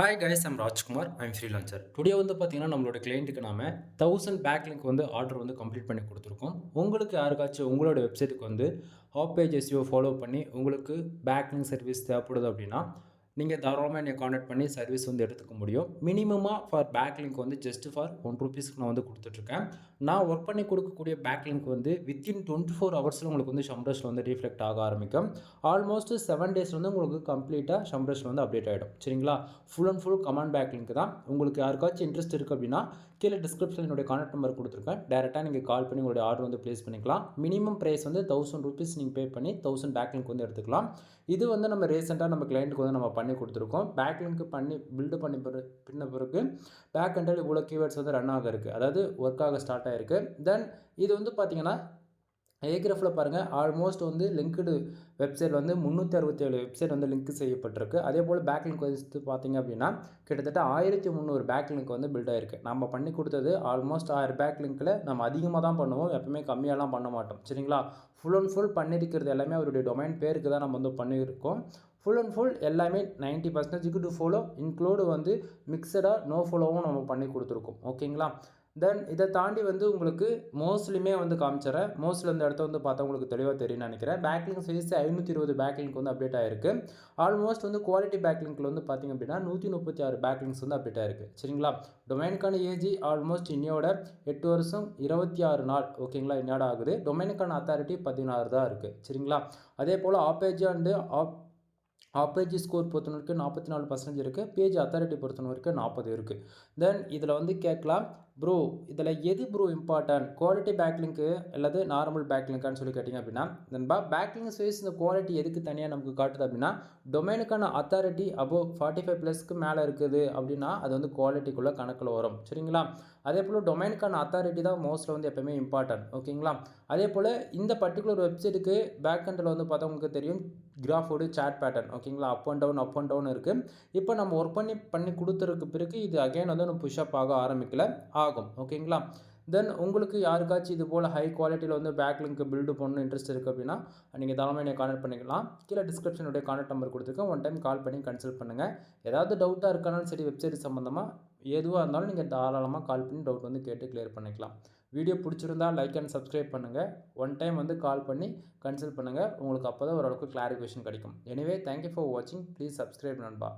Hi guys, I'm Rajkumar. I'm freelancer. Today வந்து பார்த்தீங்கன்னா, நம்மளோட கிளையண்ட்டுக்கு நாம 1000 பேக்லிங்க் வந்து ஆர்டர் வந்து கம்ப்ளீட் பண்ணி குடுத்துருக்கோம். உங்களுக்கு யாருக்காச்சும் உங்களோட வெப்சைட்டுக்கு வந்து ஹாப் பேஜ் எஸ்இஓ ஃபாலோ பண்ணி உங்களுக்கு பேக்லிங்க் சர்வீஸ் தேவைப்படுது அப்படின்னா, நீங்க தாராளமா என்னைய கான்டாக்ட் பண்ணி சர்வீஸ் வந்து எடுத்துக்க முடியும். மினிமமா ஃபார் பேக்லிங்க் வந்து ஜஸ்ட் ஃபார் ₹1 நான் வந்து குடுத்துட்டுருக்கேன். நான் ஒர்க் பண்ணி கொடுக்கக்கூடிய பேக்லிங்க் வந்து வித்தின் 24 ஹவர்ஸ்ல உங்களுக்கு வந்து ஷம்ரஷ்ல வந்து ரீஃப்ளெக்ட் ஆக ஆரம்பிக்கும். ஆல்மோஸ்ட் 7 டேஸ்ல வந்து உங்களுக்கு கம்ப்ளீட்டா ஷம்ரஷ்ல வந்து அப்டேட் ஆயிடும். சரிங்களா? Full and full command backlink தான். உங்களுக்கு யாருக்காச்சும் இன்ட்ரெஸ்ட் இருக்கு அப்படின்னா, கீழ டிஸ்கிரிப்ஷன்ல என்னுடைய கான்டாக்ட் நம்பர் குடுத்துருக்கேன். டைரக்ட்டா நீங்க கால் பண்ணி உங்களுடைய ஆர்டர் வந்து பிளேஸ் பண்ணிக்கலாம். மினிமம் பிரைஸ் வந்து ₹1000 நீங்க பே பண்ணி 1000 பேக்லிங்க் வந்து எடுத்துக்கலாம். இது வந்து நம்ம ரீசென்ட்டா நம்ம கிளையண்ட்க்கு வந்து நம்ம பண்ணி குடுத்துருக்கோம். பேக்லிங்க் பண்ணி பில்ட் பண்ணி பின்ன பிறகு பேக் எண்ட்ல இவ்வளோ கீவேர்ட்ஸ் வந்து ரன் ஆக இருக்கு. அதாவது ஒர்க் ஆக ஸ்டார்ட் ஆயிருக்கு. தென் இது வந்து பார்த்தீங்கன்னா, ஏகிராஃப்ல பாருங்க, ஆல்மோஸ்ட் வந்து லிங்க்டு வெப்சைட் வந்து 367 வெப்சைட் வந்து லிங்க் செய்யப்பட்டிருக்கு. அதேபோல பேக்லிங்க் வந்து பார்த்தீங்க அப்படின்னா, கிட்டத்தட்ட 1300 பேக்லிங்க் வந்து பில்ட் ஆயிருக்கு. நம்ம பண்ணி கொடுத்தது ஆல்மோஸ்ட் 1000 பேக்லிங்க்ல நம்ம அதிகமா தான் பண்ணுவோம். எப்பவுமே கம்மியாலாம் பண்ண மாட்டோம். சரிங்களா? ஃபுல் அண்ட் ஃபுல் பண்ணியிருக்கிறது எல்லாமே அவருடைய டொமைன் பேருக்கு தான் நம்ம வந்து பண்ணியிருக்கோம். ஃபுல் அண்ட் ஃபுல் எல்லாமே 90% டு ஃபாலோ இன்க்ளூட் வந்து மிக்சடா நோ ஃபாலோவும் நம்ம பண்ணி கொடுத்துருக்கோம். ஓகேங்களா? தென் இதை தாண்டி வந்து உங்களுக்கு மோஸ்ட்லியுமே வந்து காமிச்சிடறேன். மோஸ்ட்லி இந்த இடத்த வந்து பார்த்தா உங்களுக்கு தெளிவாக தெரியும்னு நினைக்கிறேன். பேக்லிங்க் சைஸ் 520 பேக்லிங்க் வந்து அப்டேட் ஆயிருக்கு. ஆல்மோஸ்ட் வந்து குவாலிட்டி பேக்லிங்க்ல வந்து பார்த்தீங்க அப்படின்னா 136 பேக்லிங்க்ஸ் வந்து அப்டேட் ஆயிருக்கு. சரிங்களா? டொமைனுக்கான ஏஜ் ஆல்மோஸ்ட் இன்னையோட 8 வருஷம் 26 நாள். ஓகேங்களா? இன்னையோட ஆகுது. டொமைனுக்கான அத்தாரிட்டி 16 தான் இருக்கு. சரிங்களா? அதே போல் ஆப்பேஜ் அண்ட் பேஜ் ஸ்கோர் பொறுத்தவரைக்கும் 44% இருக்குது. பேஜ் அத்தாரிட்டி பொறுத்தவரைக்கும் 40 இருக்குது. தென் இதில் வந்து கேட்கலாம், ப்ரோ இதில் எது ப்ரோ இம்பார்ட்டன்ட், குவாலிட்டி பேக்லிங்க்கு அல்லது நார்மல் பேக்லிங்கான்னு சொல்லி கேட்டிங்க அப்படின்னா, நண்பா பேக்லிங்க் சைஸ் இந்த குவாலிட்டி எதுக்கு தனியாக நமக்கு காட்டுது அப்படின்னா, டொமைனுக்கான அத்தாரிட்டி அபோவ் 45+க்கு மேலே இருக்குது அப்படின்னா அது வந்து குவாலிட்டிக்குள்ளே கணக்கில் வரும். சரிங்களா? அதே போல் டொமைனுக்கான அத்தாரிட்டி தான் மோஸ்ட்டில் வந்து எப்பவுமே இம்பார்ட்டன்ட். ஓகேங்களா? அதே போல் இந்த பர்டிகுலர் வெப்சைட்டுக்கு பேக் எண்டில் வந்து பார்த்தா உங்களுக்கு தெரியும், கிராஃபோடு சாட் பேட்டர்ன். ஓகேங்களா? அப் அண்ட் டவுன் இருக்குது. இப்போ நம்ம ஒர்க் பண்ணி கொடுத்துருக்கு பிறகு இது அகைன் வந்து நம்ம புஷ் அப் ஆக ஆரம்பிக்கல, ஆகும். ஓகேங்களா? தென் உங்களுக்கு யாருக்காச்சும் இது போல் ஹை குவாலிட்டியில் வந்து பேக்லிங்க் பில்டு பண்ணணும் இன்ட்ரெஸ்ட் இருக்குது அப்படின்னா, நீங்கள் தாராளமாக என்னை கான்டாக்ட் பண்ணிக்கலாம். கீழே டிஸ்கிரிப்ஷனுடைய கான்டாக்ட் நம்பர் கொடுத்துருக்கேன். ஒன் டைம் கால் பண்ணி கன்சல்ட் பண்ணுங்கள். ஏதாவது டவுட்டாக இருக்கானாலும் சரி, வெப்சைட் சம்மந்தமாக எதுவாக இருந்தாலும் நீங்கள் தாராளமாக கால் பண்ணி டவுட் வந்து கேட்டு கிளியர் பண்ணிக்கலாம். வீடியோ பிடிச்சிருந்தா லைக் அண்ட் சப்ஸ்கிரைப் பண்ணுங்கள். ஒன் டைம் வந்து கால் பண்ணி கன்சல்ட் பண்ணுங்கள். உங்களுக்கு அப்போ தான் ஓரளவுக்கு கிளாரிஃபிகேஷன் கிடைக்கும். எனிவே தேங்க்யூ ஃபார் வாட்சிங். ப்ளீஸ் சப்ஸ்கிரைப் நண்பா.